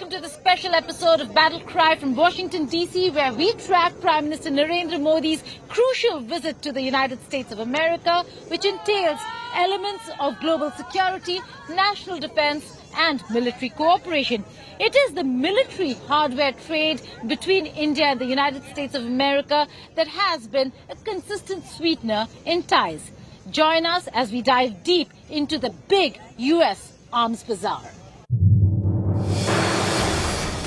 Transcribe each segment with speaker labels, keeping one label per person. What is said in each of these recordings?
Speaker 1: welcome to the special episode of Battle Cry from Washington, D.C., where we track Prime Minister Narendra Modi's crucial visit to the United States of America, which entails elements of global security, national defense and military cooperation. It is the military hardware trade between India and the United States of America that has been a consistent sweetener in ties. Join us as we dive deep into the big U.S. arms bazaar.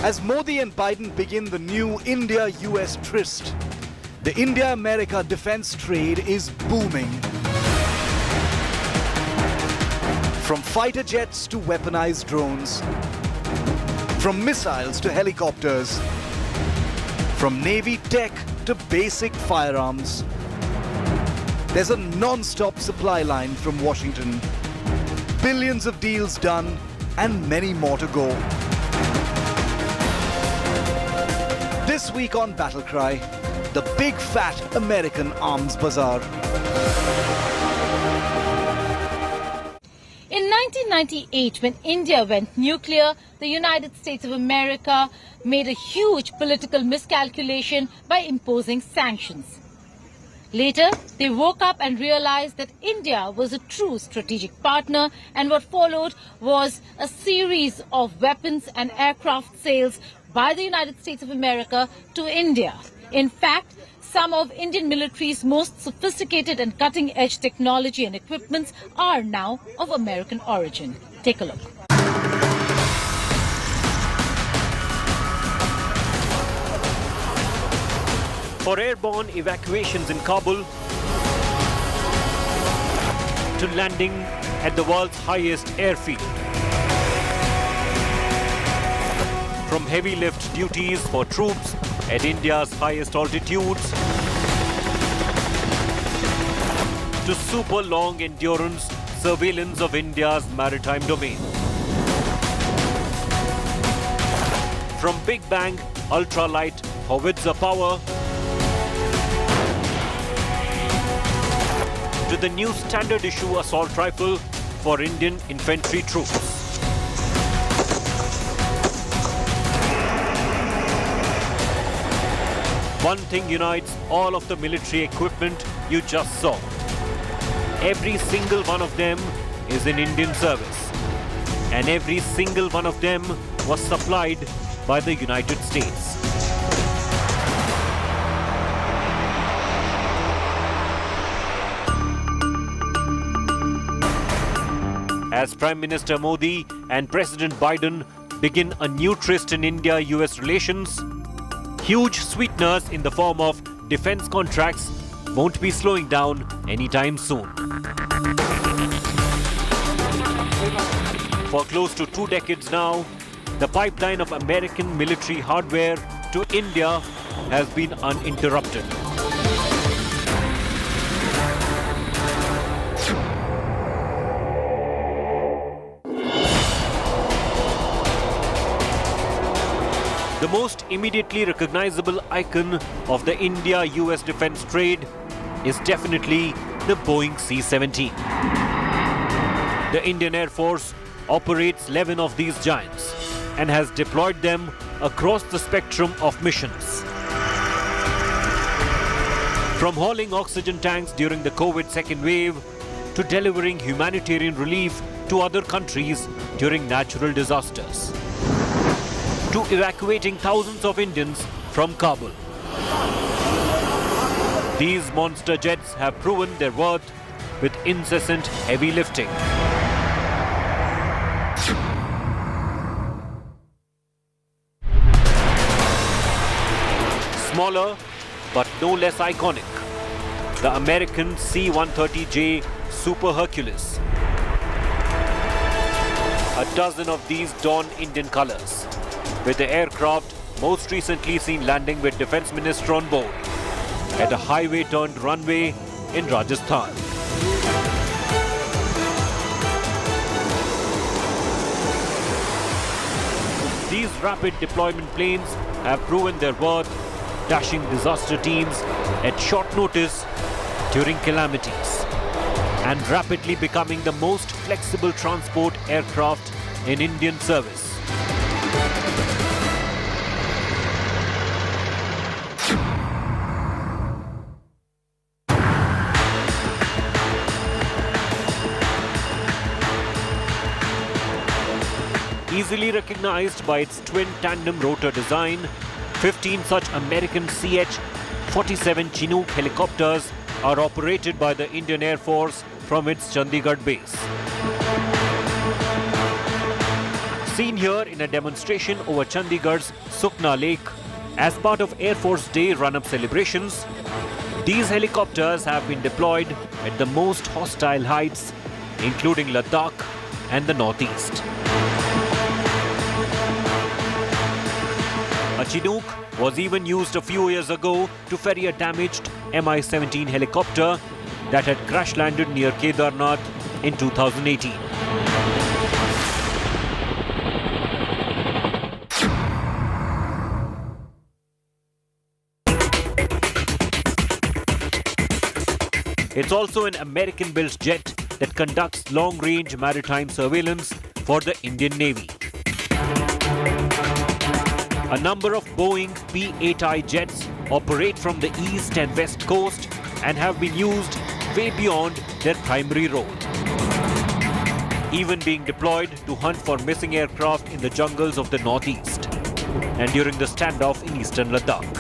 Speaker 2: As Modi and Biden begin the new India-U.S. tryst, the India-America defense trade is booming. From fighter jets to weaponized drones, from missiles to helicopters, from Navy tech to basic firearms, there's a non-stop supply line from Washington. Billions of deals done and many more to go. This week on Battle Cry, the big fat American arms bazaar.
Speaker 1: In 1998, when India went nuclear, the United States of America made a huge political miscalculation by imposing sanctions. Later, they woke up and realized that India was a true strategic partner, and what followed was a series of weapons and aircraft sales by the United States of America to India. In fact, some of Indian military's most sophisticated and cutting-edge technology and equipments are now of American origin. Take a look.
Speaker 3: For airborne evacuations in Kabul to landing at the world's highest airfield. From heavy lift duties for troops at India's highest altitudes to super long endurance surveillance of India's maritime domain. From big bang ultralight howitzer power to the new standard issue assault rifle for Indian infantry troops. One thing unites all of the military equipment you just saw. Every single one of them is in Indian service, and every single one of them was supplied by the United States. As Prime Minister Modi and President Biden begin a new tryst in India-US relations, huge sweeteners in the form of defense contracts won't be slowing down anytime soon. For close to 2 decades now, the pipeline of American military hardware to India has been uninterrupted. The most immediately recognizable icon of the India-US defense trade is definitely the Boeing C-17. The Indian Air Force operates 11 of these giants and has deployed them across the spectrum of missions. From hauling oxygen tanks during the COVID second wave to delivering humanitarian relief to other countries during natural disasters, to evacuating thousands of Indians from Kabul. These monster jets have proven their worth with incessant heavy lifting. Smaller, but no less iconic, the American C-130J Super Hercules. A dozen of these don Indian colors, with the aircraft most recently seen landing with Defence Minister on board at a highway-turned runway in Rajasthan. These rapid deployment planes have proven their worth, dashing disaster teams at short notice during calamities, and rapidly becoming the most flexible transport aircraft in Indian service. Easily recognized by its twin tandem rotor design, 15 such American CH-47 Chinook helicopters are operated by the Indian Air Force from its Chandigarh base. Seen here in a demonstration over Chandigarh's Sukna Lake as part of Air Force Day run-up celebrations, these helicopters have been deployed at the most hostile heights, including Ladakh and the northeast. A Chinook was even used a few years ago to ferry a damaged Mi-17 helicopter that had crash-landed near Kedarnath in 2018. It's also an American-built jet that conducts long-range maritime surveillance for the Indian Navy. A number of Boeing P-8I jets operate from the east and west coast and have been used way beyond their primary role, even being deployed to hunt for missing aircraft in the jungles of the northeast and during the standoff in eastern Ladakh.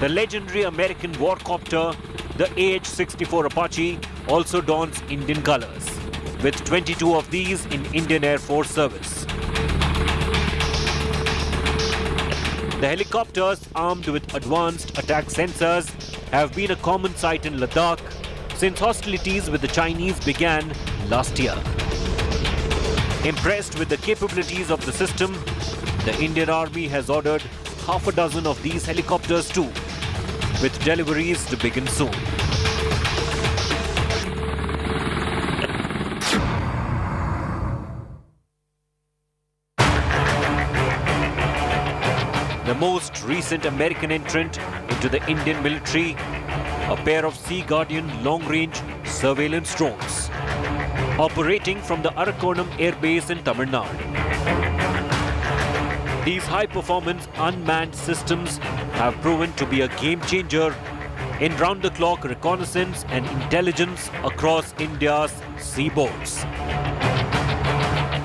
Speaker 3: The legendary American warcopter, the AH-64 Apache, also dons Indian colors, with 22 of these in Indian Air Force service. The helicopters, armed with advanced attack sensors, have been a common sight in Ladakh since hostilities with the Chinese began last year. Impressed with the capabilities of the system, the Indian Army has ordered half a dozen of these helicopters too, with deliveries to begin soon. The most recent American entrant into the Indian military, a pair of Sea Guardian long-range surveillance drones, operating from the Arakonam Air Base in Tamil Nadu. These high-performance unmanned systems have proven to be a game-changer in round-the-clock reconnaissance and intelligence across India's seaboards.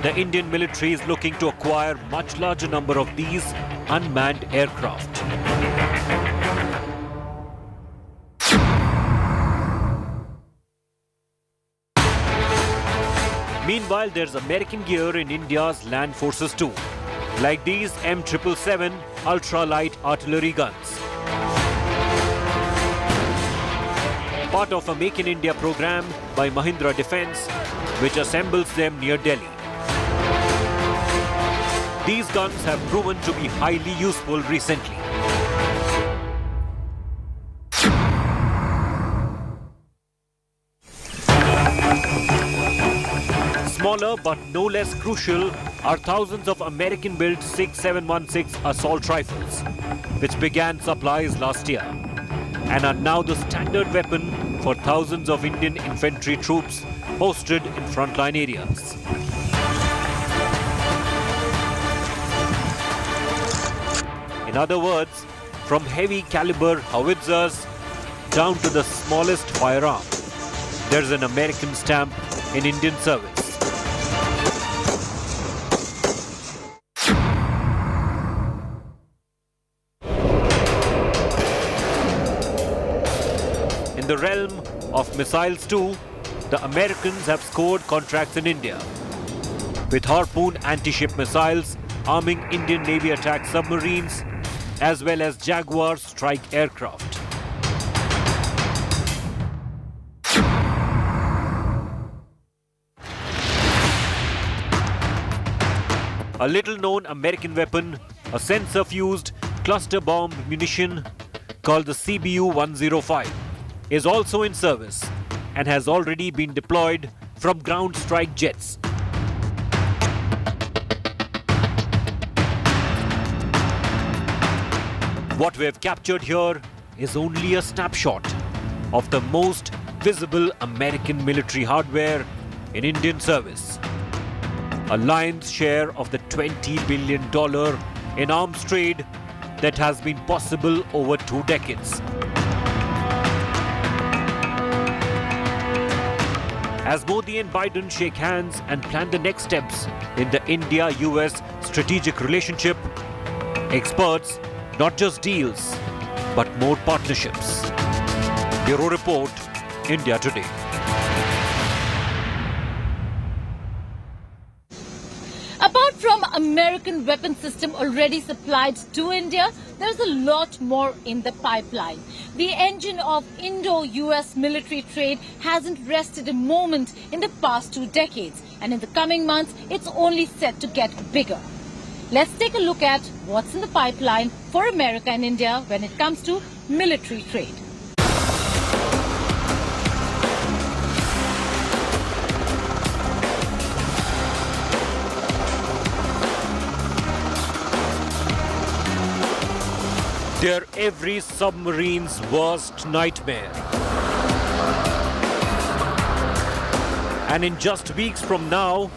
Speaker 3: The Indian military is looking to acquire much larger number of these unmanned aircraft. Meanwhile, there's American gear in India's land forces too, like these M777 ultra-light artillery guns. Part of a Make in India program by Mahindra Defence, which assembles them near Delhi. These guns have proven to be highly useful recently. Smaller but no less crucial are thousands of American-built 6716 assault rifles, which began supplies last year and are now the standard weapon for thousands of Indian infantry troops posted in frontline areas. In other words, from heavy caliber howitzers down to the smallest firearm, there's an American stamp in Indian service. In the realm of missiles too, the Americans have scored contracts in India, with Harpoon anti-ship missiles arming Indian Navy attack submarines as well as Jaguar strike aircraft. A little-known American weapon, a sensor-fused cluster bomb munition called the CBU-105, is also in service and has already been deployed from ground strike jets. What we have captured here is only a snapshot of the most visible American military hardware in Indian service. a lion's share of the $20 billion in arms trade that has been possible over 2 decades. As Modi and Biden shake hands and plan the next steps in the India-U.S. strategic relationship, experts, not just deals, but more partnerships. Bureau Report, India Today.
Speaker 1: Apart from American weapon system already supplied to India, there's a lot more in the pipeline. The engine of Indo-U.S. military trade hasn't rested a moment in the past 2 decades, and in the coming months, it's only set to get bigger. Let's take a look at what's in the pipeline for America and India when it comes to military trade.
Speaker 3: They're every submarine's worst nightmare. And in just weeks from now,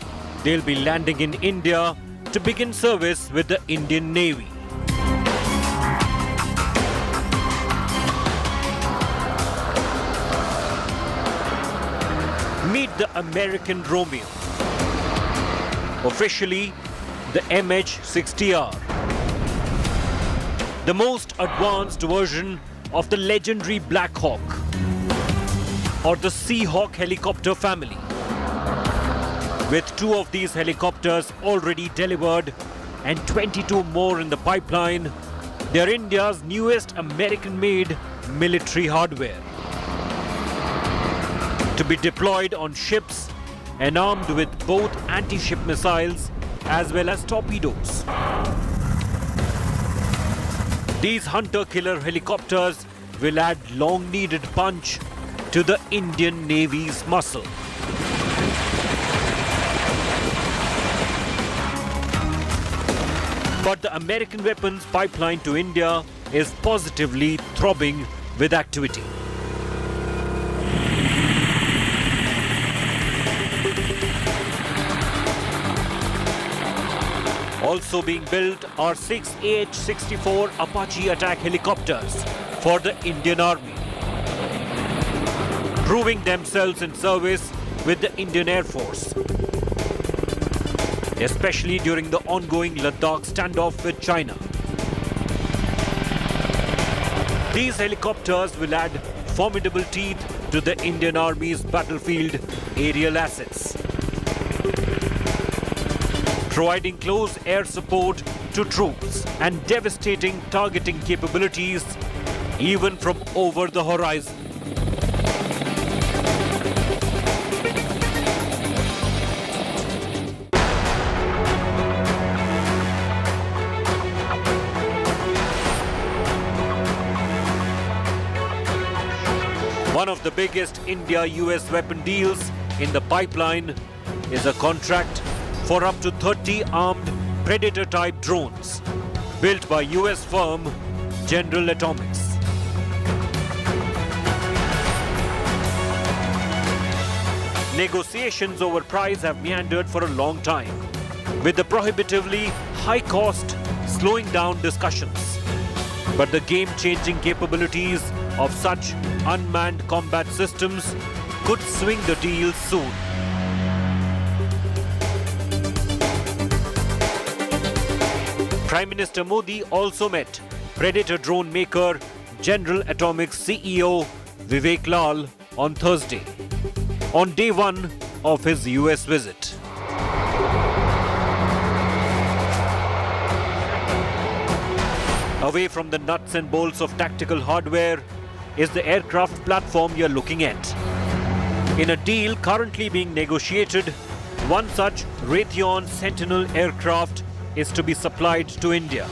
Speaker 3: they'll be landing in India to begin service with the Indian Navy. Meet the American Romeo, officially the MH-60R. The most advanced version of the legendary Black Hawk or the Seahawk helicopter family. With 2 of these helicopters already delivered and 22 more in the pipeline, they are India's newest American-made military hardware. To be deployed on ships and armed with both anti-ship missiles as well as torpedoes. These hunter-killer helicopters will add long-needed punch to the Indian Navy's muscle. But the American weapons pipeline to India is positively throbbing with activity. Also being built are 6 AH-64 Apache attack helicopters for the Indian Army, proving themselves in service with the Indian Air Force, especially during the ongoing Ladakh standoff with China. These helicopters will add formidable teeth to the Indian Army's battlefield aerial assets, providing close air support to troops and devastating targeting capabilities even from over the horizon. One of the biggest India-U.S. weapon deals in the pipeline is a contract for up to 30 armed Predator-type drones built by U.S. firm General Atomics. Negotiations over price have meandered for a long time, with the prohibitively high cost slowing down discussions. But the game-changing capabilities of such unmanned combat systems could swing the deal soon. Prime Minister Modi also met Predator drone maker General Atomics CEO Vivek Lal on Thursday, on day 1 of his US visit. Away from the nuts and bolts of tactical hardware is the aircraft platform you're looking at. In a deal currently being negotiated, one such Raytheon Sentinel aircraft is to be supplied to India.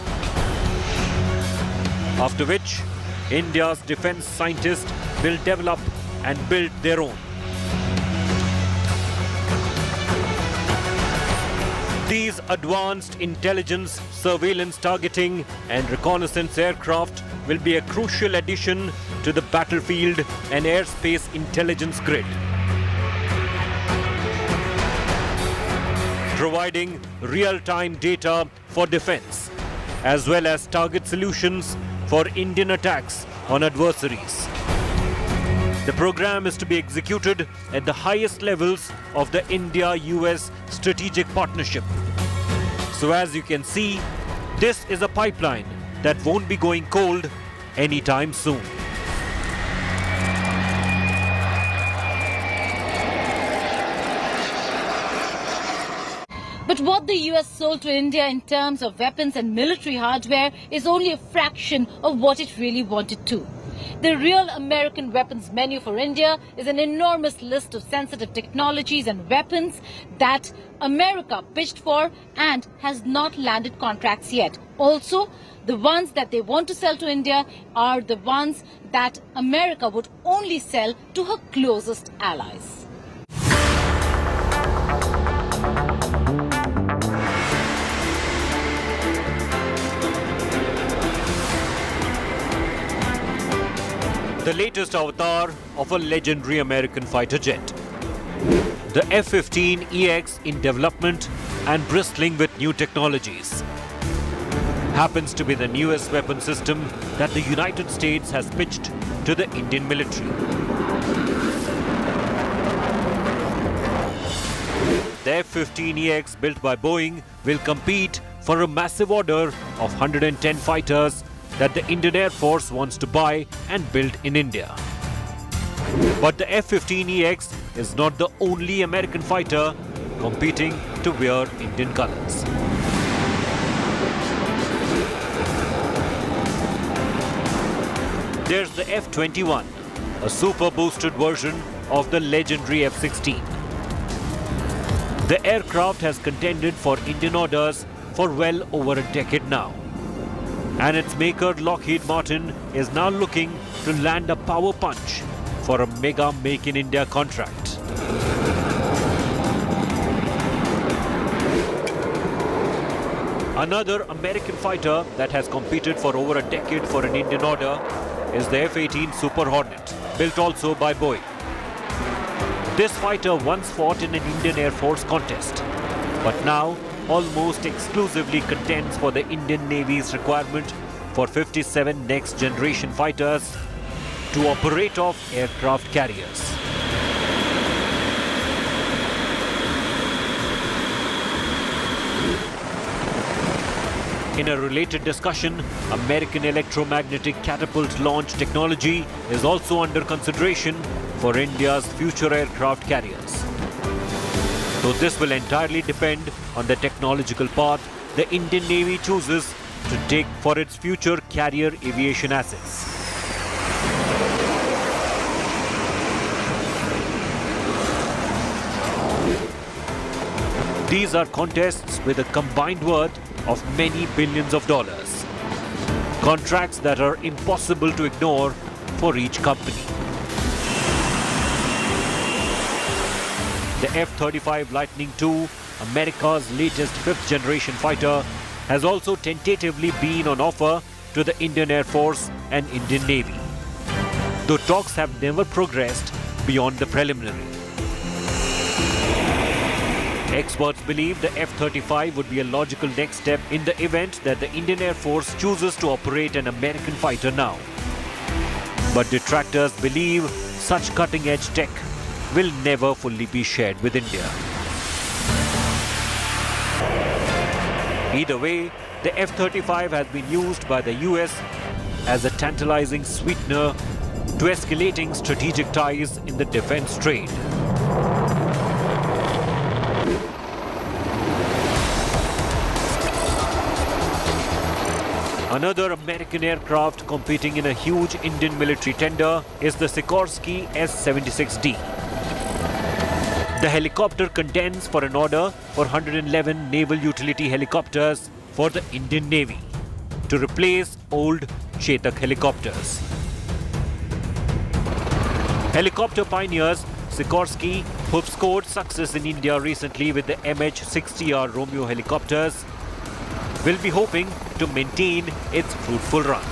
Speaker 3: After which, India's defense scientists will develop and build their own. These advanced intelligence, surveillance targeting and reconnaissance aircraft will be a crucial addition to the battlefield and airspace intelligence grid. providing real-time data for defense, as well as target solutions for Indian attacks on adversaries. The program is to be executed at the highest levels of the India-U.S. strategic partnership. So as you can see, this is a pipeline that won't be going cold anytime soon.
Speaker 1: But what the US sold to India in terms of weapons and military hardware is only a fraction of what it really wanted to. The real American weapons menu for India is an enormous list of sensitive technologies and weapons that America pitched for and has not landed contracts yet. Also, the ones that they want to sell to India are the ones that America would only sell to her closest allies.
Speaker 3: The latest avatar of a legendary American fighter jet. The F-15EX in development and bristling with new technologies. Happens to be the newest weapon system that the United States has pitched to the Indian military. The F-15EX built by Boeing will compete for a massive order of 110 fighters that the Indian Air Force wants to buy and build in India. But the F-15EX is not the only American fighter competing to wear Indian colors. There's the F-21, a super boosted version of the legendary F-16. The aircraft has contended for Indian orders for well over a decade now. And its maker Lockheed Martin is now looking to land a power punch for a mega Make in India contract. Another American fighter that has competed for over a decade for an Indian order is the F-18 Super Hornet, built also by Boeing. This fighter once fought in an Indian Air Force contest, but now almost exclusively contends for the Indian Navy's requirement for 57 next-generation fighters to operate off aircraft carriers. In a related discussion, American electromagnetic catapult launch technology is also under consideration for India's future aircraft carriers. So this will entirely depend on the technological path the Indian Navy chooses to take for its future carrier aviation assets. These are contests with a combined worth of many billions of dollars. Contracts that are impossible to ignore for each company. The F-35 Lightning II, America's latest fifth-generation fighter, has also tentatively been on offer to the Indian Air Force and Indian Navy, though talks have never progressed beyond the preliminary. Experts believe the F-35 would be a logical next step in the event that the Indian Air Force chooses to operate an American fighter now. But detractors believe such cutting-edge tech will never fully be shared with India. Either way, the F-35 has been used by the US as a tantalizing sweetener to escalating strategic ties in the defense trade. Another American aircraft competing in a huge Indian military tender is the Sikorsky S-76D. The helicopter contends for an order for 111 naval utility helicopters for the Indian Navy to replace old Chetak helicopters. Helicopter pioneers Sikorsky, who've scored success in India recently with the MH-60R Romeo helicopters, will be hoping to maintain its fruitful run.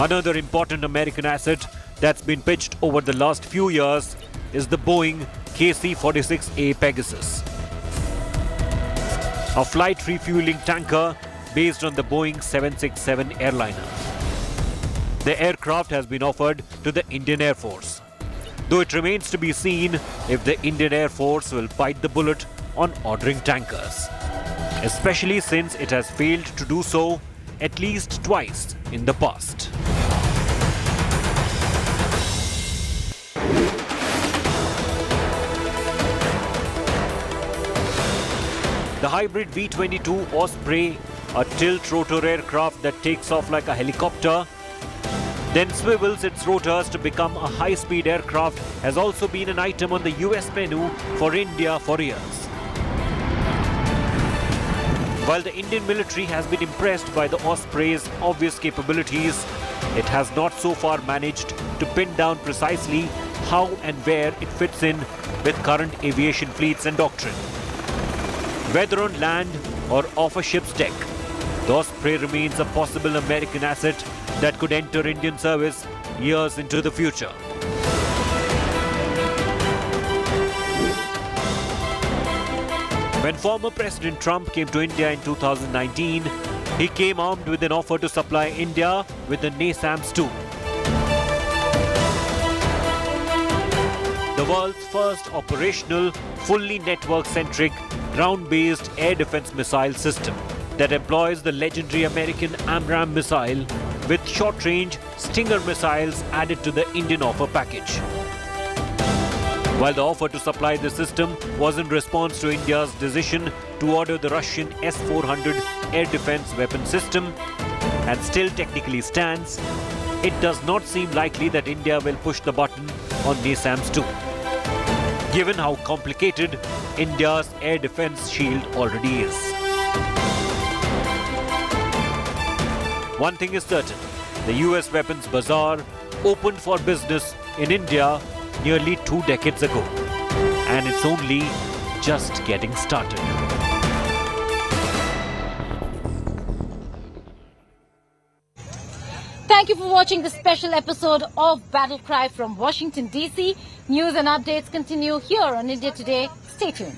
Speaker 3: Another important American asset that's been pitched over the last few years is the Boeing KC-46A Pegasus, a flight refueling tanker based on the Boeing 767 airliner. The aircraft has been offered to the Indian Air Force, though it remains to be seen if the Indian Air Force will bite the bullet on ordering tankers, especially since it has failed to do so at least twice in the past. The hybrid V-22 Osprey, a tilt-rotor aircraft that takes off like a helicopter, then swivels its rotors to become a high-speed aircraft, has also been an item on the US menu for India for years. While the Indian military has been impressed by the Osprey's obvious capabilities, it has not so far managed to pin down precisely how and where it fits in with current aviation fleets and doctrine. Whether on land or off a ship's deck, the Osprey remains a possible American asset that could enter Indian service years into the future. When former President Trump came to India in 2019, he came armed with an offer to supply India with the NASAMS 2, the world's first operational, fully network-centric, ground-based air defense missile system that employs the legendary American AMRAAM missile with short-range Stinger missiles added to the Indian offer package. While the offer to supply the system was in response to India's decision to order the Russian S-400 air defense weapon system and still technically stands, it does not seem likely that India will push the button on NASAMS 2, given how complicated India's air defense shield already is. One thing is certain, the US weapons bazaar opened for business in India nearly 2 decades ago, and it's only just getting started.
Speaker 1: Thank you for watching this special episode of Battle Cry from Washington, D.C. News and updates continue here on India Today. Stay tuned.